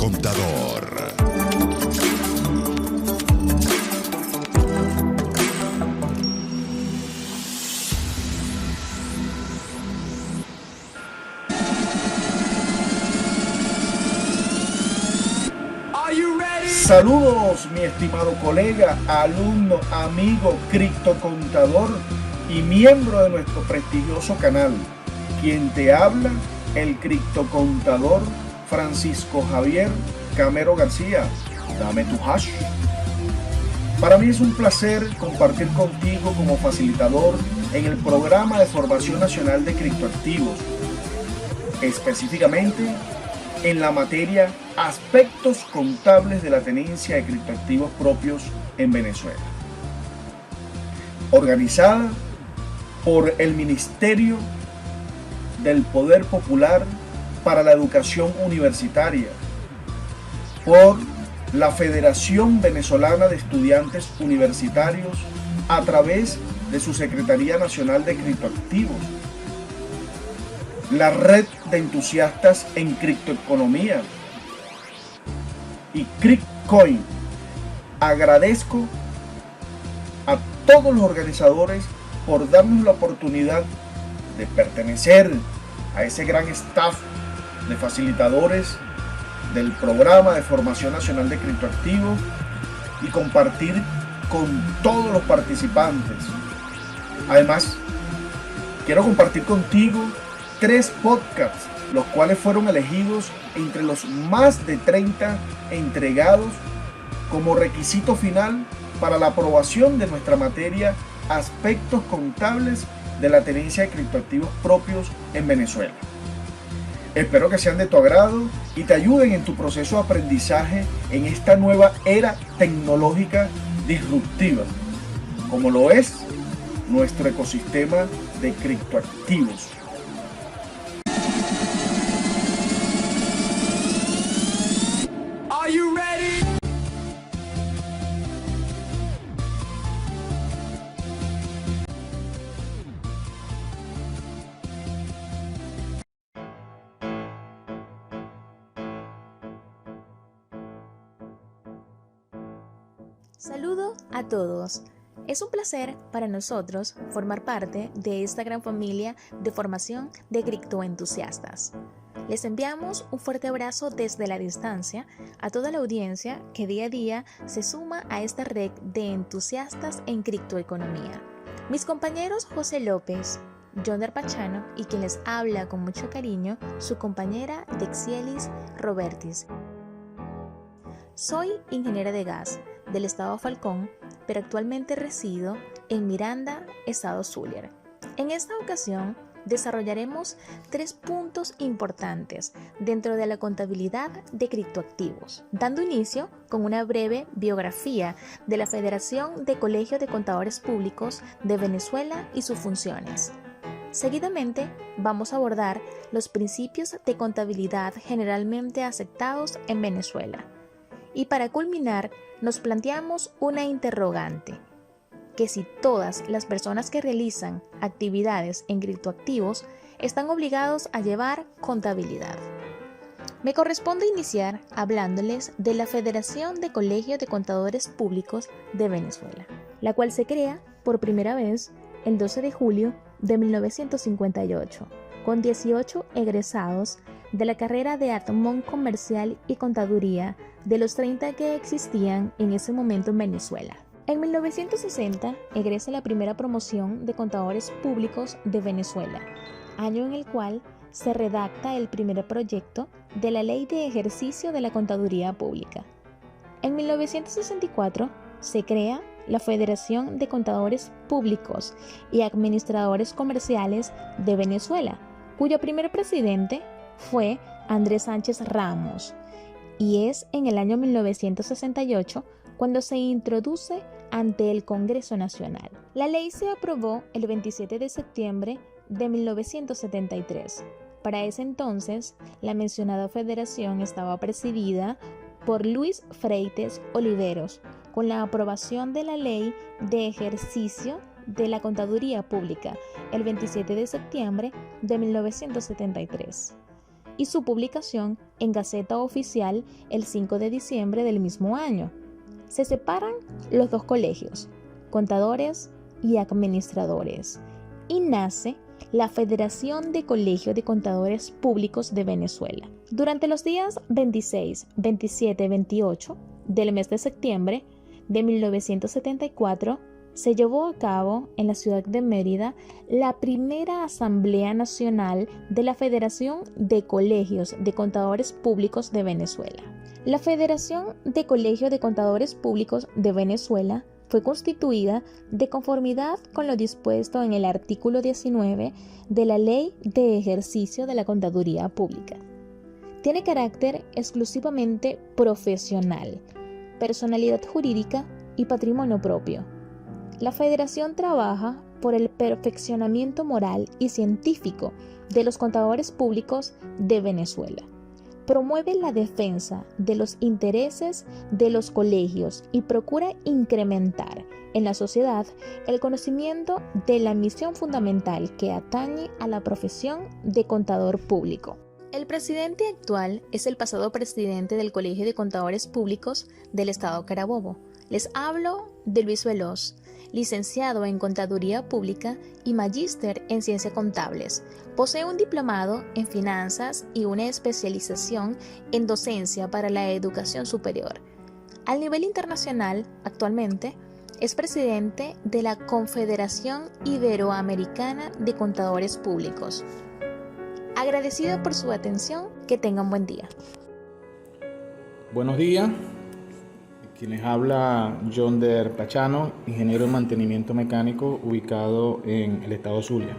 Contador. Saludos, mi estimado colega, alumno, amigo, criptocontador y miembro de nuestro prestigioso canal. Quien te habla, el criptocontador Francisco Javier Camero García. Dame tu hash. Para mí es un placer compartir contigo como facilitador en el programa de formación nacional de criptoactivos, específicamente en la materia Aspectos contables de la tenencia de criptoactivos propios en Venezuela, organizada por el Ministerio del Poder Popular para la Educación Universitaria, por la Federación Venezolana de Estudiantes Universitarios a través de su Secretaría Nacional de Criptoactivos, la Red de Entusiastas en Criptoeconomía y CryptCoin. Agradezco a todos los organizadores por darnos la oportunidad de pertenecer a ese gran staff de facilitadores del programa de formación nacional de criptoactivos y compartir con todos los participantes. Además, quiero compartir contigo 3 podcasts, los cuales fueron elegidos entre los más de 30 entregados como requisito final para la aprobación de nuestra materia Aspectos contables de la tenencia de criptoactivos propios en Venezuela. Espero que sean de tu agrado y te ayuden en tu proceso de aprendizaje en esta nueva era tecnológica disruptiva, como lo es nuestro ecosistema de criptoactivos. Saludo a todos. Es un placer para nosotros formar parte de esta gran familia de formación de criptoentusiastas. Les enviamos un fuerte abrazo desde la distancia a toda la audiencia que día a día se suma a esta red de entusiastas en criptoeconomía. Mis compañeros José López, Yonder Pachano y quien les habla con mucho cariño, su compañera Dexielis Robertis. Soy ingeniera de gas del estado Falcón, pero actualmente resido en Miranda, estado Zulia. En esta ocasión desarrollaremos 3 puntos importantes dentro de la contabilidad de criptoactivos, dando inicio con una breve biografía de la Federación de Colegios de Contadores Públicos de Venezuela y sus funciones. Seguidamente vamos a abordar los principios de contabilidad generalmente aceptados en Venezuela. Y para culminar, nos planteamos una interrogante, que si todas las personas que realizan actividades en criptoactivos están obligados a llevar contabilidad. Me corresponde iniciar hablándoles de la Federación de Colegios de Contadores Públicos de Venezuela, la cual se crea por primera vez el 12 de julio de 1958, con 18 egresados de la carrera de Admón Comercial y Contaduría de los 30 que existían en ese momento en Venezuela. En 1960 egresa la primera promoción de contadores públicos de Venezuela, año en el cual se redacta el primer proyecto de la Ley de Ejercicio de la Contaduría Pública. En 1964 se crea la Federación de Contadores Públicos y Administradores Comerciales de Venezuela, cuyo primer presidente fue Andrés Sánchez Ramos, y es en el año 1968 cuando se introduce ante el Congreso Nacional. La ley se aprobó el 27 de septiembre de 1973. Para ese entonces, la mencionada federación estaba presidida por Luis Freites Oliveros, con la aprobación de la Ley de Ejercicio de la Contaduría Pública el 27 de septiembre de 1973. y su publicación en Gaceta Oficial el 5 de diciembre del mismo año. Se separan los dos colegios, contadores y administradores, y nace la Federación de Colegios de Contadores Públicos de Venezuela. Durante los días 26, 27 y 28 del mes de septiembre de 1974, se llevó a cabo en la ciudad de Mérida la primera Asamblea Nacional de la Federación de Colegios de Contadores Públicos de Venezuela. La Federación de Colegios de Contadores Públicos de Venezuela fue constituida de conformidad con lo dispuesto en el artículo 19 de la Ley de Ejercicio de la Contaduría Pública. Tiene carácter exclusivamente profesional, personalidad jurídica y patrimonio propio. La Federación trabaja por el perfeccionamiento moral y científico de los contadores públicos de Venezuela. Promueve la defensa de los intereses de los colegios y procura incrementar en la sociedad el conocimiento de la misión fundamental que atañe a la profesión de contador público. El presidente actual es el pasado presidente del Colegio de Contadores Públicos del Estado Carabobo. Les hablo de Luis Veloz, licenciado en Contaduría Pública y magíster en Ciencias Contables. Posee un diplomado en Finanzas y una especialización en Docencia para la Educación Superior. Al nivel internacional, actualmente, es presidente de la Confederación Iberoamericana de Contadores Públicos. Agradecido por su atención, que tengan buen día. Buenos días. Quienes habla Yonder Pachano, ingeniero en mantenimiento mecánico ubicado en el estado Zulia.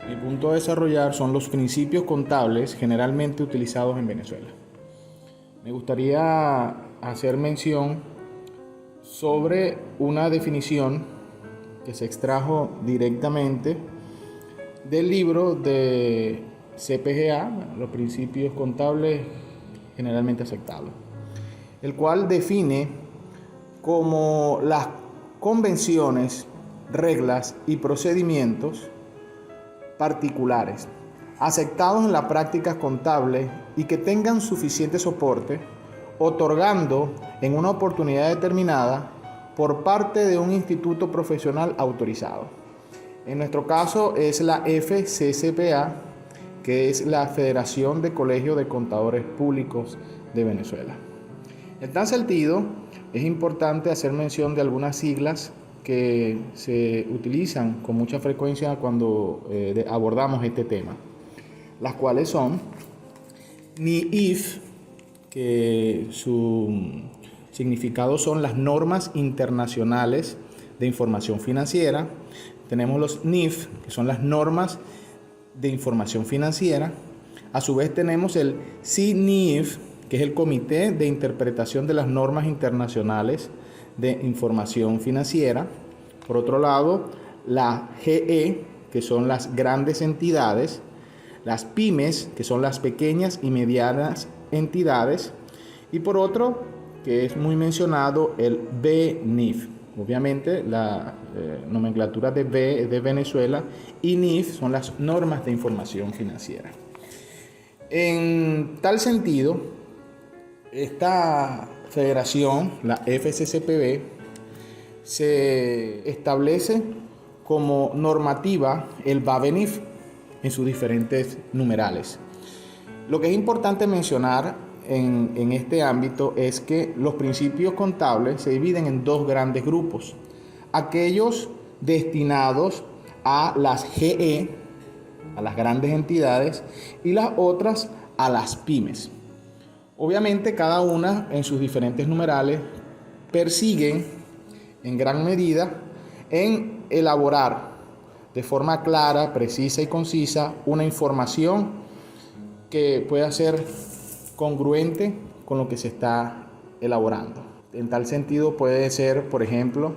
Mi punto a desarrollar son los principios contables generalmente utilizados en Venezuela. Me gustaría hacer mención sobre una definición que se extrajo directamente del libro de CPGA, los principios contables generalmente aceptados, el cual define como las convenciones, reglas y procedimientos particulares aceptados en la práctica contable y que tengan suficiente soporte, otorgando en una oportunidad determinada por parte de un instituto profesional autorizado. En nuestro caso es la FCCPA, que es la Federación de Colegios de Contadores Públicos de Venezuela. En tal sentido, es importante hacer mención de algunas siglas que se utilizan con mucha frecuencia cuando abordamos este tema, las cuales son NIIF, que su significado son las normas internacionales de información financiera. Tenemos los NIF, que son las normas de información financiera. A su vez tenemos el CNIF, que es el Comité de Interpretación de las Normas Internacionales de Información Financiera. Por otro lado, la GE, que son las grandes entidades, las pymes, que son las pequeñas y medianas entidades, y por otro, que es muy mencionado, el BNIF. Obviamente, la nomenclatura de B es de Venezuela y NIF son las normas de información financiera. En tal sentido, esta federación, la FCCPB, se establece como normativa el BABENIF en sus diferentes numerales. Lo que es importante mencionar en este ámbito es que los principios contables se dividen en dos grandes grupos: aquellos destinados a las GE, a las grandes entidades, y las otras a las pymes. Obviamente, cada una en sus diferentes numerales persiguen en gran medida en elaborar de forma clara, precisa y concisa una información que pueda ser congruente con lo que se está elaborando. En tal sentido puede ser, por ejemplo,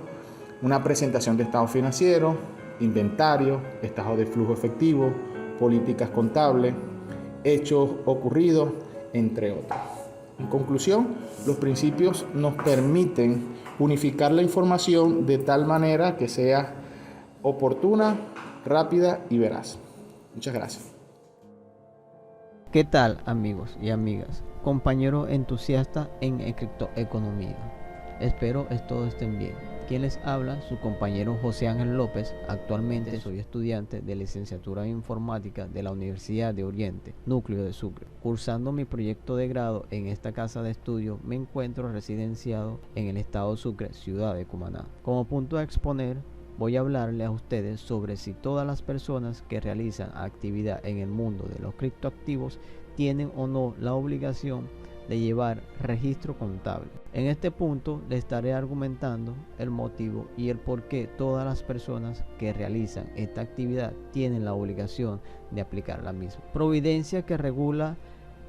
una presentación de estado financiero, inventario, estado de flujo efectivo, políticas contables, hechos ocurridos, entre otros. En conclusión, los principios nos permiten unificar la información de tal manera que sea oportuna, rápida y veraz. Muchas gracias. ¿Qué tal, amigos y amigas? Compañeros entusiastas en criptoeconomía. Espero que todos estén bien. Quien les habla, su compañero José Ángel López. Actualmente soy estudiante de licenciatura en informática de la Universidad de Oriente, Núcleo de Sucre. Cursando mi proyecto de grado en esta casa de estudio, me encuentro residenciado en el estado de Sucre, ciudad de Cumaná. Como punto a exponer, voy a hablarles a ustedes sobre si todas las personas que realizan actividad en el mundo de los criptoactivos tienen o no la obligación de llevar registro contable. En este punto les estaré argumentando el motivo y el por qué todas las personas que realizan esta actividad tienen la obligación de aplicar la misma. Providencia que regula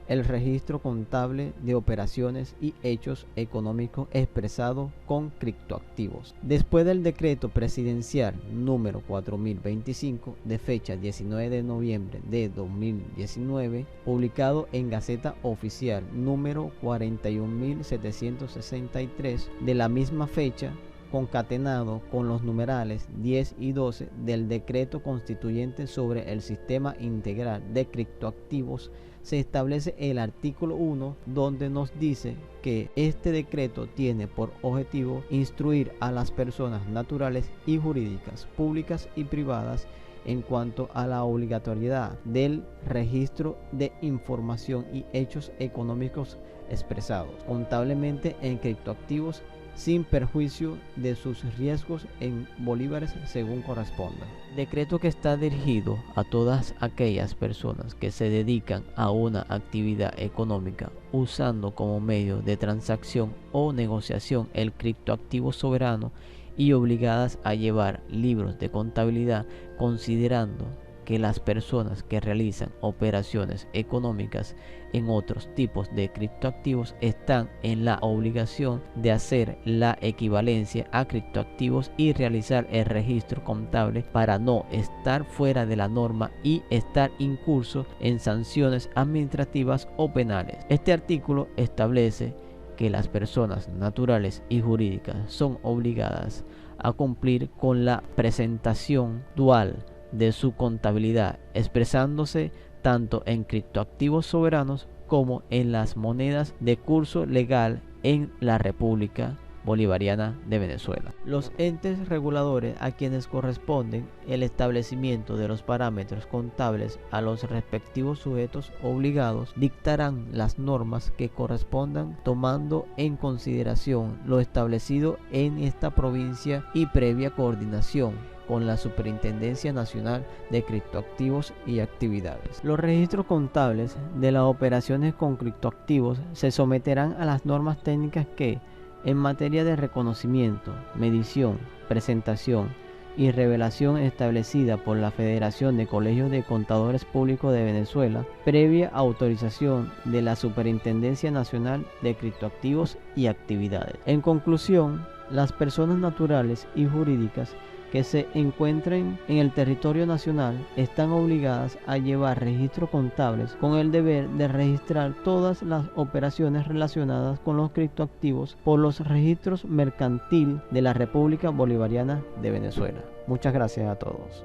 el registro contable de operaciones y hechos económicos expresados con criptoactivos. Después del decreto presidencial número 4025 de fecha 19 de noviembre de 2019, publicado en Gaceta Oficial número 41763 de la misma fecha, concatenado con los numerales 10 y 12 del decreto constituyente sobre el sistema integral de criptoactivos, se establece el artículo 1, donde nos dice que este decreto tiene por objetivo instruir a las personas naturales y jurídicas, públicas y privadas en cuanto a la obligatoriedad del registro de información y hechos económicos expresados contablemente en criptoactivos, sin perjuicio de sus riesgos en bolívares según corresponda. Decreto que está dirigido a todas aquellas personas que se dedican a una actividad económica usando como medio de transacción o negociación el criptoactivo soberano y obligadas a llevar libros de contabilidad, considerando que las personas que realizan operaciones económicas en otros tipos de criptoactivos están en la obligación de hacer la equivalencia a criptoactivos y realizar el registro contable para no estar fuera de la norma y estar incurso en sanciones administrativas o penales. Este artículo establece que las personas naturales y jurídicas son obligadas a cumplir con la presentación dual de su contabilidad, expresándose tanto en criptoactivos soberanos como en las monedas de curso legal en la República Bolivariana de Venezuela. Los entes reguladores a quienes corresponden el establecimiento de los parámetros contables a los respectivos sujetos obligados dictarán las normas que correspondan tomando en consideración lo establecido en esta provincia y previa coordinación con la Superintendencia Nacional de Criptoactivos y Actividades. Los registros contables de las operaciones con criptoactivos se someterán a las normas técnicas que, en materia de reconocimiento, medición, presentación y revelación establecida por la Federación de Colegios de Contadores Públicos de Venezuela, previa autorización de la Superintendencia Nacional de Criptoactivos y Actividades. En conclusión, las personas naturales y jurídicas que se encuentren en el territorio nacional están obligadas a llevar registros contables con el deber de registrar todas las operaciones relacionadas con los criptoactivos por los registros mercantil de la República Bolivariana de Venezuela. Muchas gracias a todos.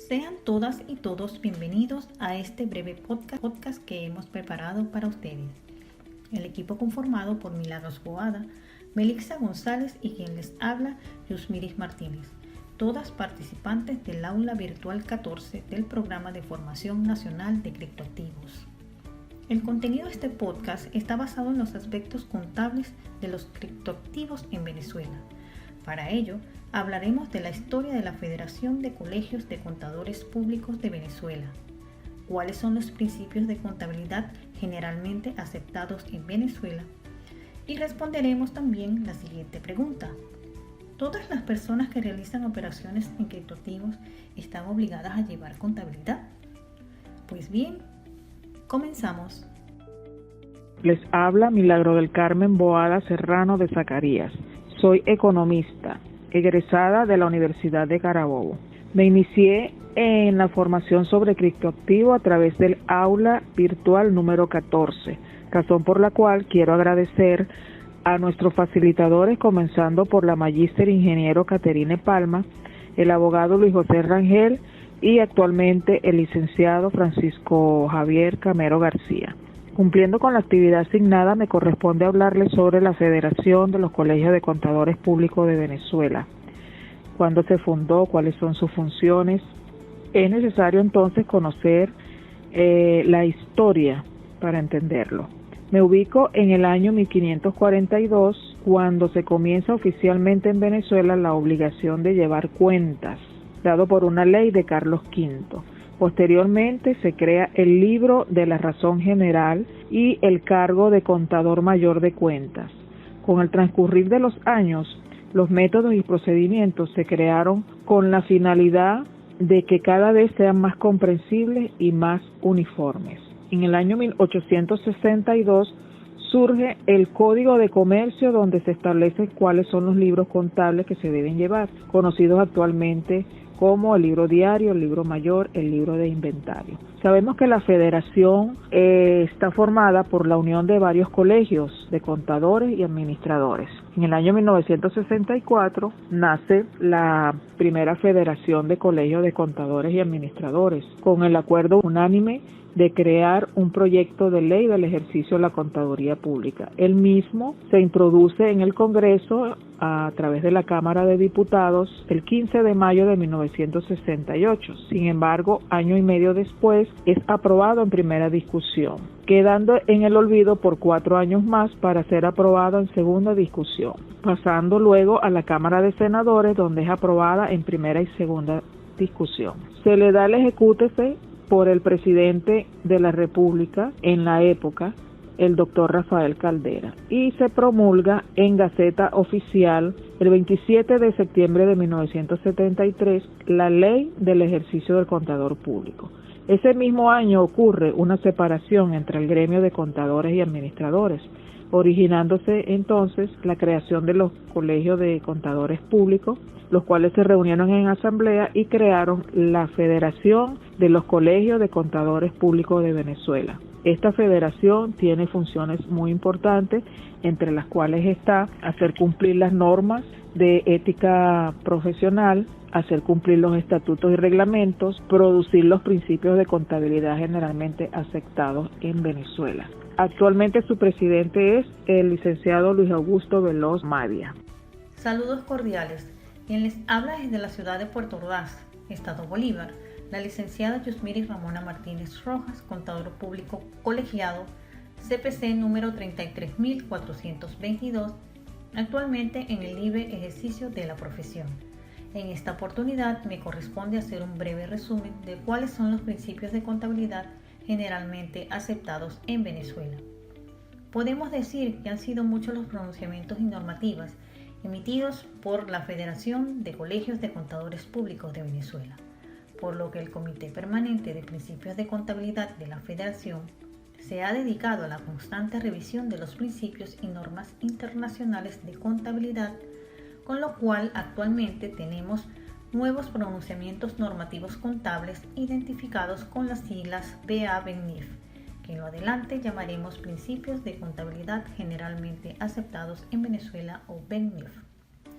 Sean todas y todos bienvenidos a este breve podcast que hemos preparado para ustedes. El equipo conformado por Milagros Boada, Melixa González y quien les habla, Yusmiris Martínez, todas participantes del aula virtual 14 del Programa de Formación Nacional de Criptoactivos. El contenido de este podcast está basado en los aspectos contables de los criptoactivos en Venezuela. Para ello, hablaremos de la historia de la Federación de Colegios de Contadores Públicos de Venezuela, cuáles son los principios de contabilidad generalmente aceptados en Venezuela y responderemos también la siguiente pregunta. ¿Todas las personas que realizan operaciones en criptoactivos están obligadas a llevar contabilidad? Pues bien, comenzamos. Les habla Milagro del Carmen Boada Serrano de Zacarías. Soy economista, egresada de la Universidad de Carabobo. Me inicié en la formación sobre criptoactivo a través del aula virtual número 14, razón por la cual quiero agradecer a nuestros facilitadores, comenzando por la magíster ingeniero Caterine Palma, el abogado Luis José Rangel y actualmente el licenciado Francisco Javier Camero García. Cumpliendo con la actividad asignada, me corresponde hablarles sobre la Federación de los Colegios de Contadores Públicos de Venezuela. ¿Cuándo se fundó? ¿Cuáles son sus funciones? Es necesario entonces conocer la historia para entenderlo. Me ubico en el año 1542, cuando se comienza oficialmente en Venezuela la obligación de llevar cuentas, dado por una ley de Carlos V. Posteriormente se crea el libro de la razón general y el cargo de contador mayor de cuentas. Con el transcurrir de los años, los métodos y procedimientos se crearon con la finalidad de que cada vez sean más comprensibles y más uniformes. En el año 1862 surge el Código de Comercio, donde se establece cuáles son los libros contables que se deben llevar, conocidos actualmente como el libro diario, el libro mayor, el libro de inventario. Sabemos que la federación está formada por la unión de varios colegios de contadores y administradores. En el año 1964 nace la primera Federación de Colegios de Contadores y Administradores, con el acuerdo unánime de crear un proyecto de ley del ejercicio de la contaduría pública. El mismo se introduce en el Congreso a través de la Cámara de Diputados el 15 de mayo de 1968. Sin embargo, año y medio después es aprobado en primera discusión, quedando en el olvido por 4 años más para ser aprobado en segunda discusión, pasando luego a la Cámara de Senadores, donde es aprobada en primera y segunda discusión. Se le da el ejecútese por el presidente de la República en la época, el doctor Rafael Caldera, y se promulga en Gaceta Oficial el 27 de septiembre de 1973 la Ley del Ejercicio del Contador Público. Ese mismo año ocurre una separación entre el gremio de contadores y administradores, originándose entonces la creación de los colegios de contadores públicos, los cuales se reunieron en asamblea y crearon la Federación de los Colegios de Contadores Públicos de Venezuela. Esta federación tiene funciones muy importantes, entre las cuales está hacer cumplir las normas de ética profesional, hacer cumplir los estatutos y reglamentos, producir los principios de contabilidad generalmente aceptados en Venezuela. Actualmente su presidente es el licenciado Luis Augusto Veloz Madia. Saludos cordiales. Quien les habla desde la ciudad de Puerto Ordaz, Estado Bolívar, la licenciada Yusmiri Ramona Martínez Rojas, contador público colegiado, CPC número 33422, actualmente en el libre ejercicio de la profesión. En esta oportunidad me corresponde hacer un breve resumen de cuáles son los principios de contabilidad generalmente aceptados en Venezuela. Podemos decir que han sido muchos los pronunciamientos y normativas emitidos por la Federación de Colegios de Contadores Públicos de Venezuela, por lo que el Comité Permanente de Principios de Contabilidad de la Federación se ha dedicado a la constante revisión de los principios y normas internacionales de contabilidad, con lo cual actualmente tenemos nuevos pronunciamientos normativos contables identificados con las siglas BA-BENNIF, que en lo adelante llamaremos Principios de Contabilidad Generalmente Aceptados en Venezuela o BENNIF.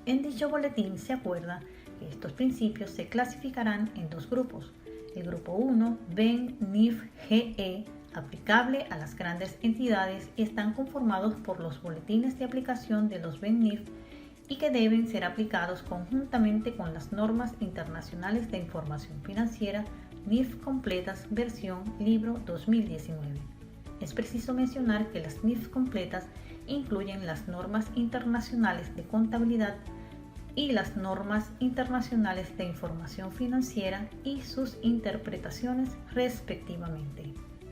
En dicho boletín se acuerda que estos principios se clasificarán en 2 grupos. El grupo 1, BENNIF-GE, aplicable a las grandes entidades, y están conformados por los boletines de aplicación de los BENNIF y que deben ser aplicados conjuntamente con las normas internacionales de información financiera NIF completas versión libro 2019. Es preciso mencionar que las NIF completas incluyen las normas internacionales de contabilidad y las normas internacionales de información financiera y sus interpretaciones respectivamente.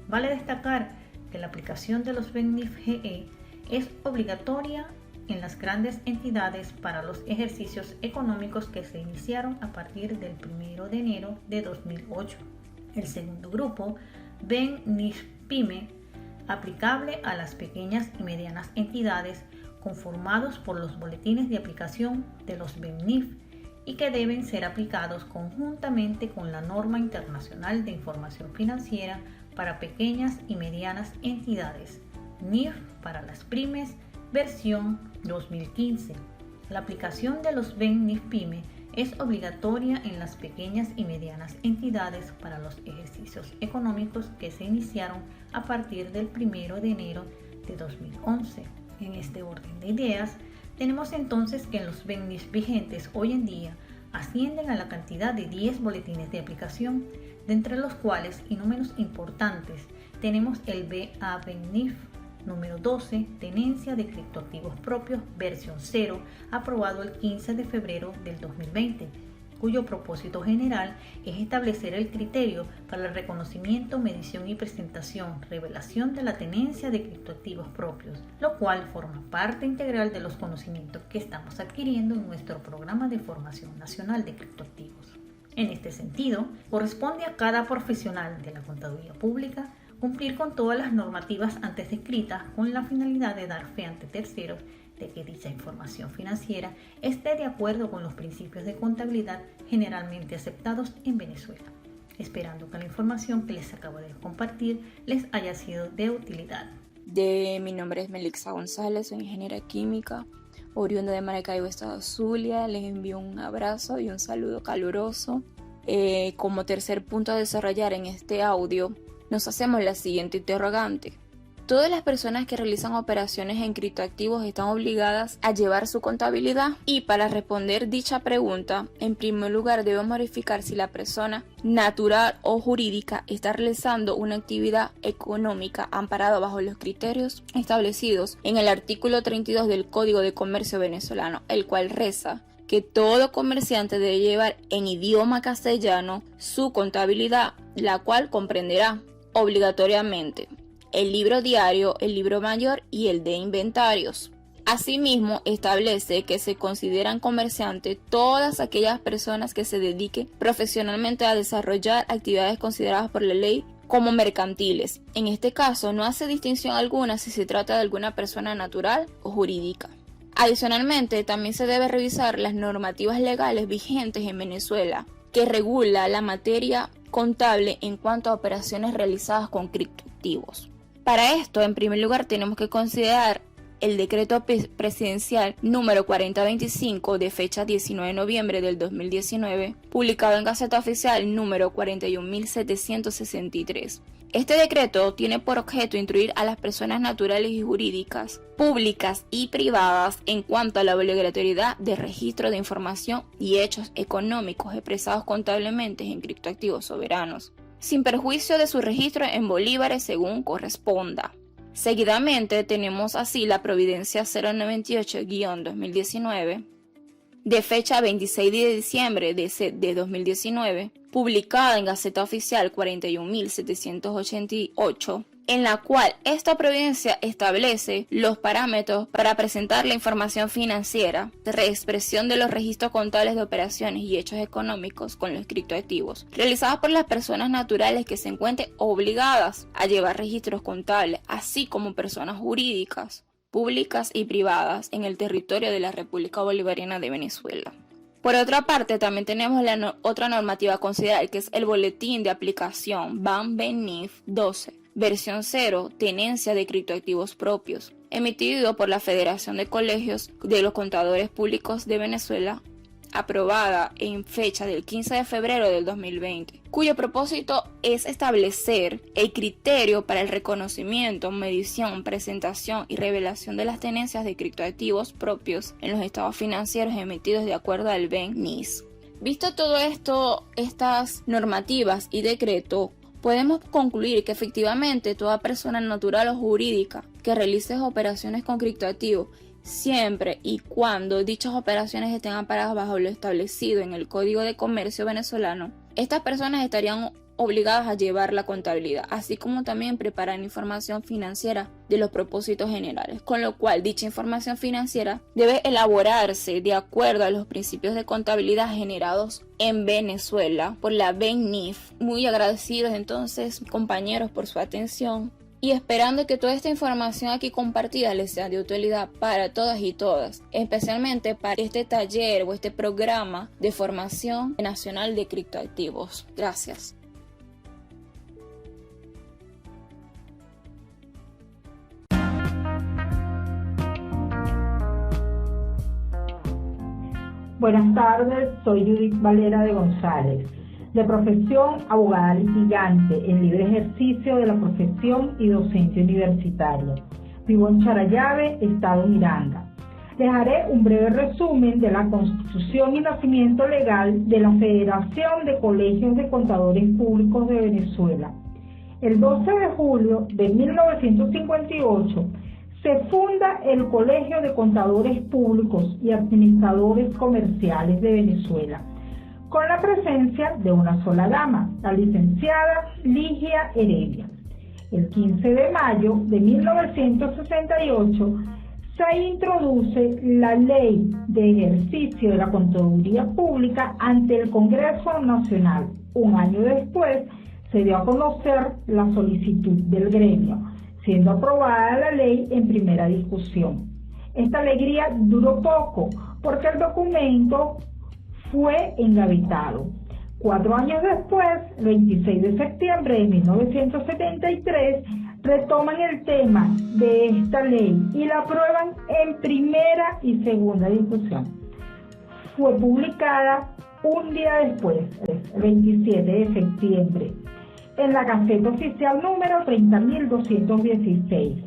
Vale destacar que la aplicación de los BENNIF-GE es obligatoria en las grandes entidades para los ejercicios económicos que se iniciaron a partir del 1 de enero de 2008. El segundo grupo, BENNIF-PYME, aplicable a las pequeñas y medianas entidades, conformados por los boletines de aplicación de los BENNIF y que deben ser aplicados conjuntamente con la norma internacional de información financiera para pequeñas y medianas entidades, NIF para las pymes, versión 2015. La aplicación de los BEN-NIF PYME es obligatoria en las pequeñas y medianas entidades para los ejercicios económicos que se iniciaron a partir del 1 de enero de 2011. En este orden de ideas, tenemos entonces que los BEN-NIF vigentes hoy en día ascienden a la cantidad de 10 boletines de aplicación, de entre los cuales, y no menos importantes, tenemos el BA-BEN-NIF número 12, tenencia de criptoactivos propios, versión 0, aprobado el 15 de febrero del 2020, cuyo propósito general es establecer el criterio para el reconocimiento, medición y presentación, revelación de la tenencia de criptoactivos propios, lo cual forma parte integral de los conocimientos que estamos adquiriendo en nuestro programa de formación nacional de criptoactivos. En este sentido, corresponde a cada profesional de la contaduría pública cumplir con todas las normativas antes descritas con la finalidad de dar fe ante terceros de que dicha información financiera esté de acuerdo con los principios de contabilidad generalmente aceptados en Venezuela, esperando que la información que les acabo de compartir les haya sido de utilidad. Mi nombre es Melixa González, soy ingeniera química, oriunda de Maracaibo, Estado Zulia. Les envío un abrazo y un saludo caluroso. Como tercer punto a desarrollar en este audio, nos hacemos la siguiente interrogante. ¿Todas las personas que realizan operaciones en criptoactivos están obligadas a llevar su contabilidad? Y para responder dicha pregunta, en primer lugar debemos verificar si la persona natural o jurídica está realizando una actividad económica amparada bajo los criterios establecidos en el artículo 32 del Código de Comercio venezolano, el cual reza que todo comerciante debe llevar en idioma castellano su contabilidad, la cual comprenderá obligatoriamente el libro diario, el libro mayor y el de inventarios. Asimismo, establece que se consideran comerciantes todas aquellas personas que se dediquen profesionalmente a desarrollar actividades consideradas por la ley como mercantiles. En este caso, no hace distinción alguna si se trata de alguna persona natural o jurídica. Adicionalmente, también se debe revisar las normativas legales vigentes en Venezuela, que regula la materia contable en cuanto a operaciones realizadas con criptoactivos. Para esto, en primer lugar, tenemos que considerar el decreto presidencial número 4025 de fecha 19 de noviembre del 2019, publicado en Gaceta Oficial número 41.763. Este decreto tiene por objeto instruir a las personas naturales y jurídicas, públicas y privadas en cuanto a la obligatoriedad de registro de información y hechos económicos expresados contablemente en criptoactivos soberanos, sin perjuicio de su registro en bolívares según corresponda. Seguidamente tenemos así la Providencia 098-2019 de fecha 26 de diciembre de 2019, publicada en Gaceta Oficial 41.788, en la cual esta providencia establece los parámetros para presentar la información financiera, reexpresión de los registros contables de operaciones y hechos económicos con los criptoactivos, realizados por las personas naturales que se encuentren obligadas a llevar registros contables, así como personas jurídicas, públicas y privadas en el territorio de la República Bolivariana de Venezuela. Por otra parte, también tenemos otra normativa a considerar, que es el Boletín de Aplicación BAN-BEN-NIF 12, versión 0, tenencia de criptoactivos propios, emitido por la Federación de Colegios de los Contadores Públicos de Venezuela, aprobada en fecha del 15 de febrero del 2020, cuyo propósito es establecer el criterio para el reconocimiento, medición, presentación y revelación de las tenencias de criptoactivos propios en los estados financieros emitidos de acuerdo al BEN-NIS. Visto todo esto, estas normativas y decreto, podemos concluir que efectivamente toda persona natural o jurídica que realice operaciones con criptoactivos, siempre y cuando dichas operaciones estén amparadas bajo lo establecido en el Código de Comercio venezolano, estas personas estarían obligadas a llevar la contabilidad, así como también preparar información financiera de los propósitos generales, con lo cual dicha información financiera debe elaborarse de acuerdo a los principios de contabilidad generados en Venezuela por la BEN-NIF. Muy agradecidos entonces, compañeros, por su atención. Y esperando que toda esta información aquí compartida les sea de utilidad para todas y todas, especialmente para este taller o este programa de formación nacional de criptoactivos. Gracias. Buenas tardes, soy Judith Valera de González, de profesión abogada litigante en libre ejercicio de la profesión y docente universitaria. Vivo en Charallave, Estado Miranda. Les haré un breve resumen de la constitución y nacimiento legal de la Federación de Colegios de Contadores Públicos de Venezuela. El 12 de julio de 1958, se funda el Colegio de Contadores Públicos y Administradores Comerciales de Venezuela, con la presencia de una sola dama, la licenciada Ligia Heredia. El 15 de mayo de 1968 se introduce la Ley de Ejercicio de la Contaduría Pública ante el Congreso Nacional. Un año después se dio a conocer la solicitud del gremio, siendo aprobada la ley en primera discusión. Esta alegría duró poco porque el documento fue engavetado. 4 años después, el 26 de septiembre de 1973, retoman el tema de esta ley y la aprueban en primera y segunda discusión. Fue publicada un día después, el 27 de septiembre, en la Gaceta Oficial número 30.216,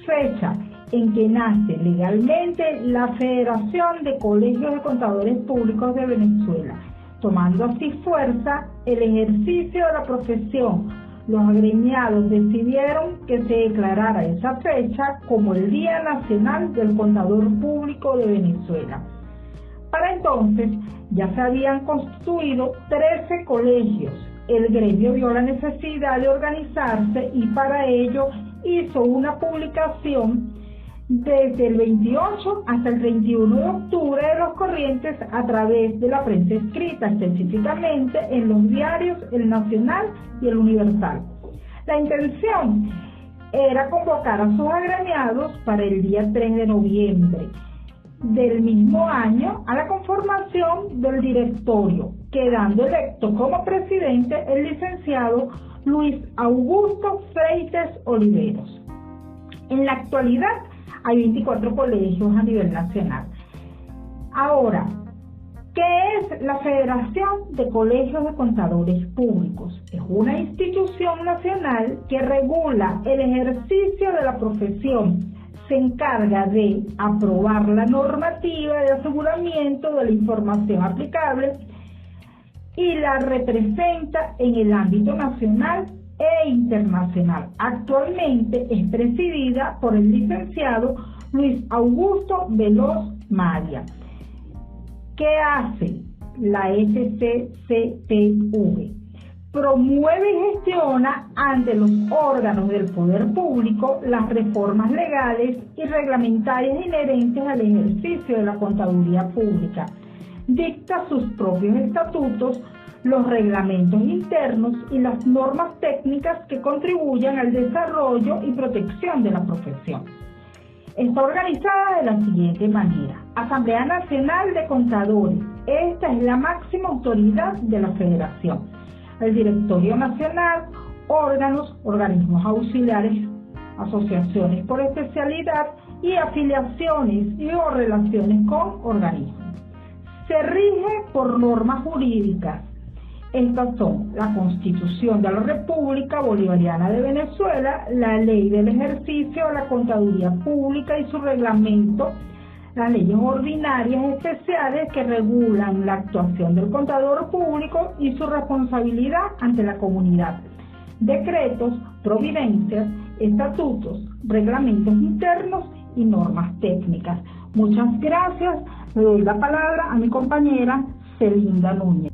fecha en que nace legalmente la Federación de Colegios de Contadores Públicos de Venezuela, tomando así fuerza el ejercicio de la profesión. Los agremiados decidieron que se declarara esa fecha como el Día Nacional del Contador Público de Venezuela. Para entonces ya se habían constituido 13 colegios. El gremio vio la necesidad de organizarse y para ello hizo una publicación desde el 28 hasta el 31 de octubre de los corrientes a través de la prensa escrita, específicamente en los diarios El Nacional y El Universal. La intención era convocar a sus agremiados para el día 3 de noviembre del mismo año a la conformación del directorio, quedando electo como presidente el licenciado Luis Augusto Freites Oliveros. En la actualidad hay 24 colegios a nivel nacional. Ahora, ¿qué es la Federación de Colegios de Contadores Públicos? Es una institución nacional que regula el ejercicio de la profesión. Se encarga de aprobar la normativa de aseguramiento de la información aplicable y la representa en el ámbito nacional e internacional. Actualmente es presidida por el licenciado Luis Augusto Veloz María. ¿Qué hace la FCCTV? Promueve y gestiona ante los órganos del poder público las reformas legales y reglamentarias inherentes al ejercicio de la contaduría pública. Dicta sus propios estatutos, los reglamentos internos y las normas técnicas que contribuyan al desarrollo y protección de la profesión. Está organizada de la siguiente manera: Asamblea Nacional de Contadores. Esta es la máxima autoridad de la Federación. El Directorio Nacional, órganos, organismos auxiliares, asociaciones por especialidad y afiliaciones o relaciones con organismos. Se rige por normas jurídicas. Estas son la Constitución de la República Bolivariana de Venezuela, la Ley del Ejercicio de la Contaduría Pública y su reglamento, las leyes ordinarias especiales que regulan la actuación del contador público y su responsabilidad ante la comunidad, decretos, providencias, estatutos, reglamentos internos y normas técnicas. Muchas gracias. Le doy la palabra a mi compañera Celinda Núñez.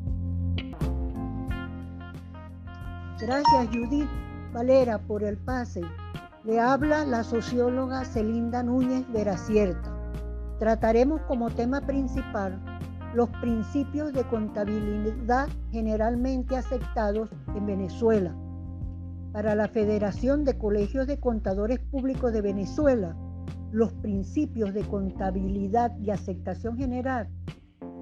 Gracias, Judith Valera, por el pase. Le habla la socióloga Celinda Núñez Veracierta. Trataremos como tema principal los principios de contabilidad generalmente aceptados en Venezuela. Para la Federación de Colegios de Contadores Públicos de Venezuela, los principios de contabilidad y aceptación general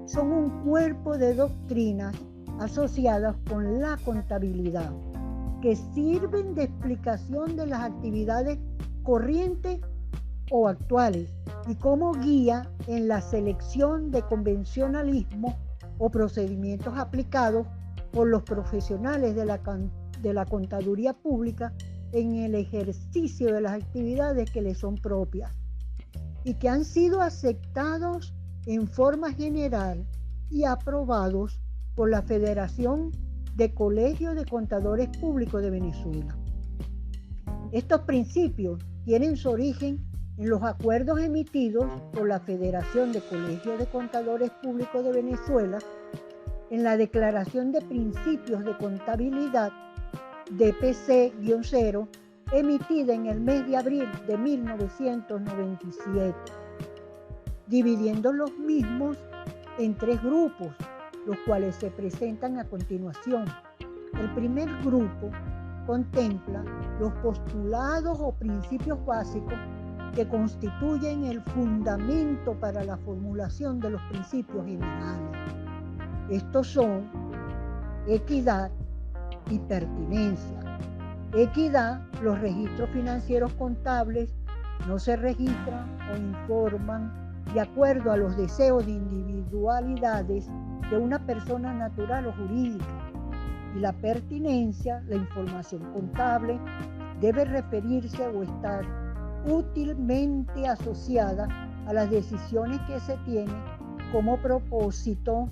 son un cuerpo de doctrinas asociadas con la contabilidad que sirven de explicación de las actividades corrientes o actuales y como guía en la selección de convencionalismo o procedimientos aplicados por los profesionales de la contaduría pública en el ejercicio de las actividades que les son propias y que han sido aceptados en forma general y aprobados por la Federación de Colegios de Contadores Públicos de Venezuela. Estos principios tienen su origen en los acuerdos emitidos por la Federación de Colegios de Contadores Públicos de Venezuela, en la Declaración de Principios de Contabilidad DPC-0, emitida en el mes de abril de 1997, dividiendo los mismos en 3 grupos, los cuales se presentan a continuación. El primer grupo contempla los postulados o principios básicos que constituyen el fundamento para la formulación de los principios generales. Estos son equidad y pertinencia. Equidad: los registros financieros contables no se registran o informan de acuerdo a los deseos de individualidades de una persona natural o jurídica. Y la pertinencia: la información contable debe referirse o estar útilmente asociada a las decisiones que se tienen como propósito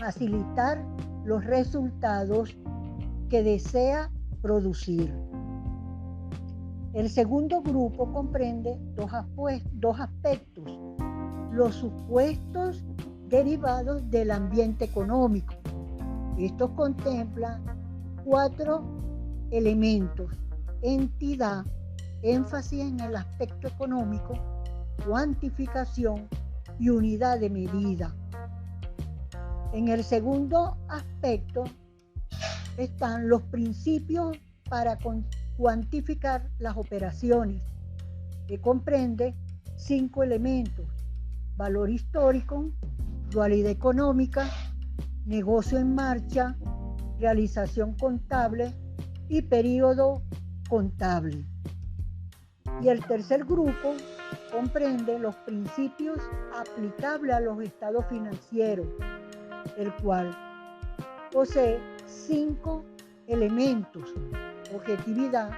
facilitar los resultados que desea producir. El segundo grupo comprende dos aspectos: los supuestos derivados del ambiente económico. Estos contemplan 4 elementos: entidad, énfasis en el aspecto económico, cuantificación y unidad de medida. En el segundo aspecto están los principios para cuantificar las operaciones, que comprende 5 elementos: valor histórico, dualidad económica, negocio en marcha, realización contable y periodo contable. Y el tercer grupo comprende los principios aplicables a los estados financieros, el cual posee 5 elementos: objetividad,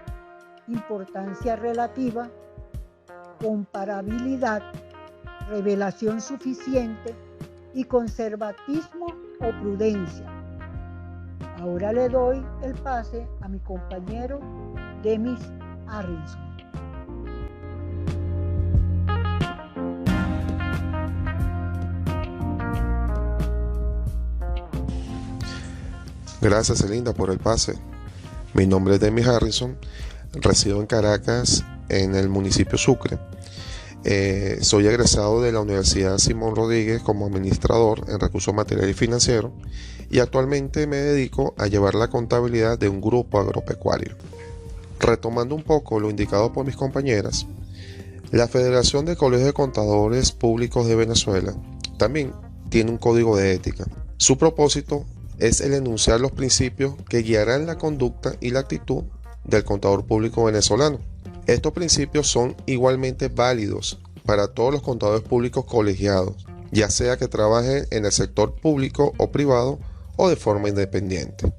importancia relativa, comparabilidad, revelación suficiente y conservatismo o prudencia. Ahora le doy el pase a mi compañero Demis Harrison. Gracias, Celinda, por el pase. Mi nombre es Demis Harrison, resido en Caracas, en el municipio Sucre. Soy egresado de la Universidad Simón Rodríguez como administrador en recursos materiales y financieros y actualmente me dedico a llevar la contabilidad de un grupo agropecuario. Retomando un poco lo indicado por mis compañeras, la Federación de Colegios de Contadores Públicos de Venezuela también tiene un código de ética. Su propósito es el enunciar los principios que guiarán la conducta y la actitud del contador público venezolano. Estos principios son igualmente válidos para todos los contadores públicos colegiados, ya sea que trabajen en el sector público o privado o de forma independiente.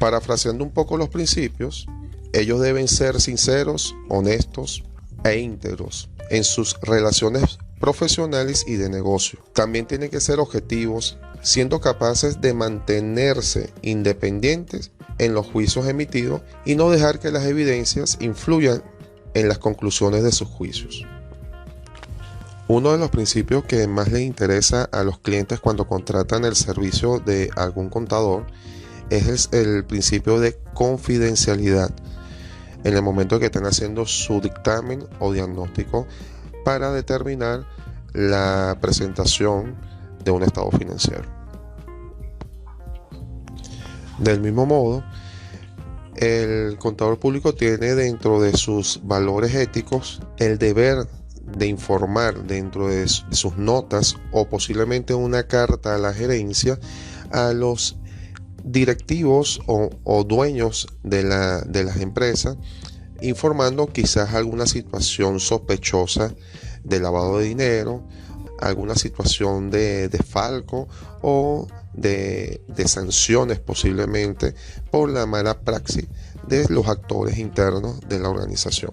Parafraseando un poco los principios, ellos deben ser sinceros, honestos e íntegros en sus relaciones profesionales y de negocio. También tienen que ser objetivos, siendo capaces de mantenerse independientes en los juicios emitidos y no dejar que las evidencias influyan en las conclusiones de sus juicios. Uno de los principios que más les interesa a los clientes cuando contratan el servicio de algún contador es el principio de confidencialidad en el momento que estén haciendo su dictamen o diagnóstico para determinar la presentación de un estado financiero. Del mismo modo, el contador público tiene dentro de sus valores éticos el deber de informar dentro de sus notas o posiblemente una carta a la gerencia a los directivos o dueños de las empresas, informando quizás alguna situación sospechosa de lavado de dinero, alguna situación de desfalco o de sanciones posiblemente por la mala praxis de los actores internos de la organización.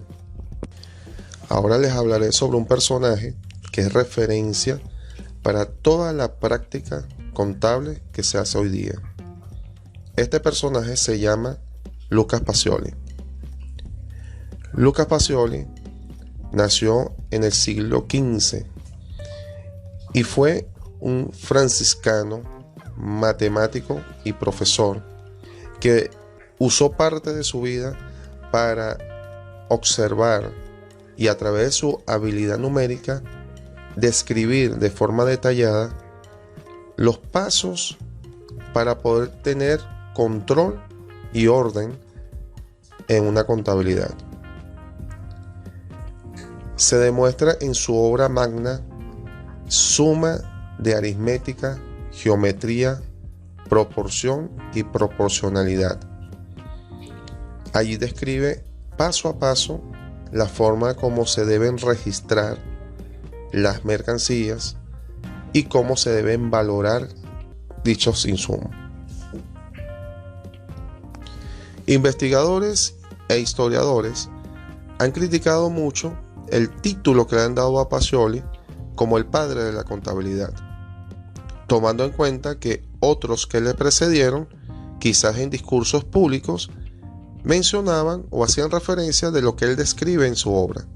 Ahora les hablaré sobre un personaje que es referencia para toda la práctica contable que se hace hoy día. Este personaje se llama Lucas Pacioli. Lucas Pacioli nació en el siglo XV y fue un franciscano, matemático y profesor que usó parte de su vida para observar y a través de su habilidad numérica describir de forma detallada los pasos para poder tener control y orden en una contabilidad. Se demuestra en su obra magna Suma de aritmética, geometría, proporción y proporcionalidad. Allí describe paso a paso la forma como se deben registrar las mercancías y cómo se deben valorar dichos insumos. Investigadores e historiadores han criticado mucho el título que le han dado a Pacioli como el padre de la contabilidad, tomando en cuenta que otros que le precedieron, quizás en discursos públicos, mencionaban o hacían referencia de lo que él describe en su obra.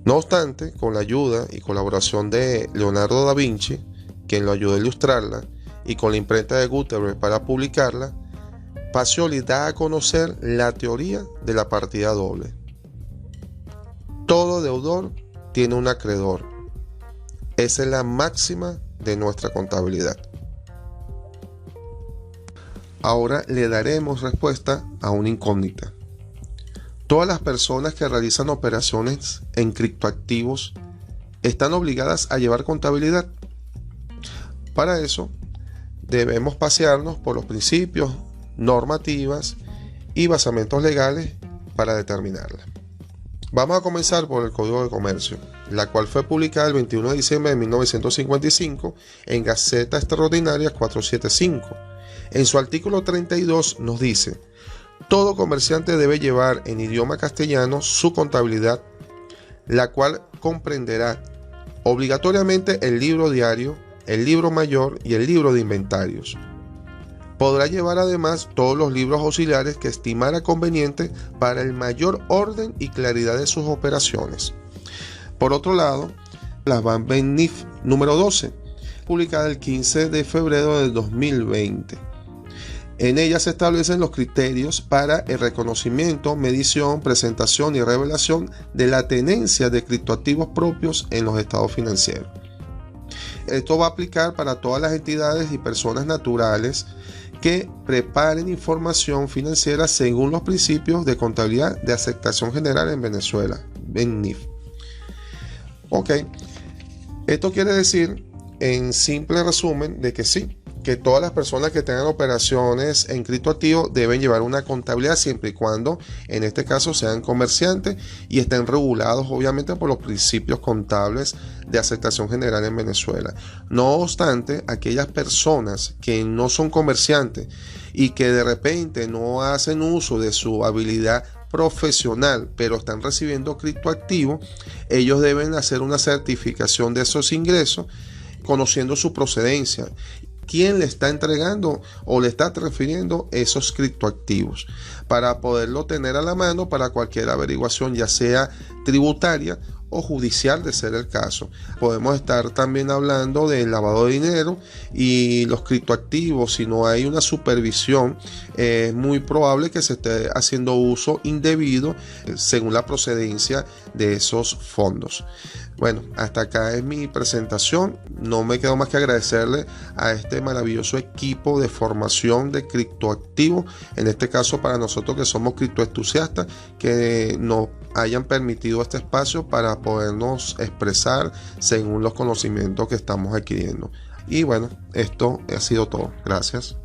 No obstante, con la ayuda y colaboración de Leonardo da Vinci, quien lo ayudó a ilustrarla, y con la imprenta de Gutenberg para publicarla, Pacioli da a conocer la teoría de la partida doble. Todo deudor tiene un acreedor. Esa es la máxima de nuestra contabilidad. Ahora le daremos respuesta a una incógnita. Todas las personas que realizan operaciones en criptoactivos están obligadas a llevar contabilidad. Para eso debemos pasearnos por los principios, normativas y basamentos legales para determinarla. Vamos a comenzar por el Código de Comercio, la cual fue publicada el 21 de diciembre de 1955 en Gaceta Extraordinaria 475. En su artículo 32 nos dice: todo comerciante debe llevar en idioma castellano su contabilidad, la cual comprenderá obligatoriamente el libro diario, el libro mayor y el libro de inventarios. Podrá llevar además todos los libros auxiliares que estimara conveniente para el mayor orden y claridad de sus operaciones. Por otro lado, la BAN-BENIF número 12, publicada el 15 de febrero de 2020. En ella se establecen los criterios para el reconocimiento, medición, presentación y revelación de la tenencia de criptoactivos propios en los estados financieros. Esto va a aplicar para todas las entidades y personas naturales que preparen información financiera según los principios de contabilidad de aceptación general en Venezuela, BENIF. Ok, esto quiere decir, en simple resumen, de que sí, que todas las personas que tengan operaciones en criptoactivos deben llevar una contabilidad siempre y cuando, en este caso, sean comerciantes y estén regulados obviamente por los principios contables de aceptación general en Venezuela. No obstante, aquellas personas que no son comerciantes y que de repente no hacen uso de su habilidad profesional, pero están recibiendo criptoactivos, ellos deben hacer una certificación de esos ingresos, conociendo su procedencia, quién le está entregando o le está transfiriendo esos criptoactivos, para poderlo tener a la mano para cualquier averiguación, ya sea tributaria o judicial de ser el caso. Podemos estar también hablando del lavado de dinero y los criptoactivos. Si no hay una supervisión, es muy probable que se esté haciendo uso indebido según la procedencia de esos fondos. Bueno, hasta acá es mi presentación. No me quedo más que agradecerle a este maravilloso equipo de formación de criptoactivos, en este caso para nosotros que somos criptoentusiastas, que nos hayan permitido este espacio para podernos expresar según los conocimientos que estamos adquiriendo. Y bueno, esto ha sido todo. Gracias.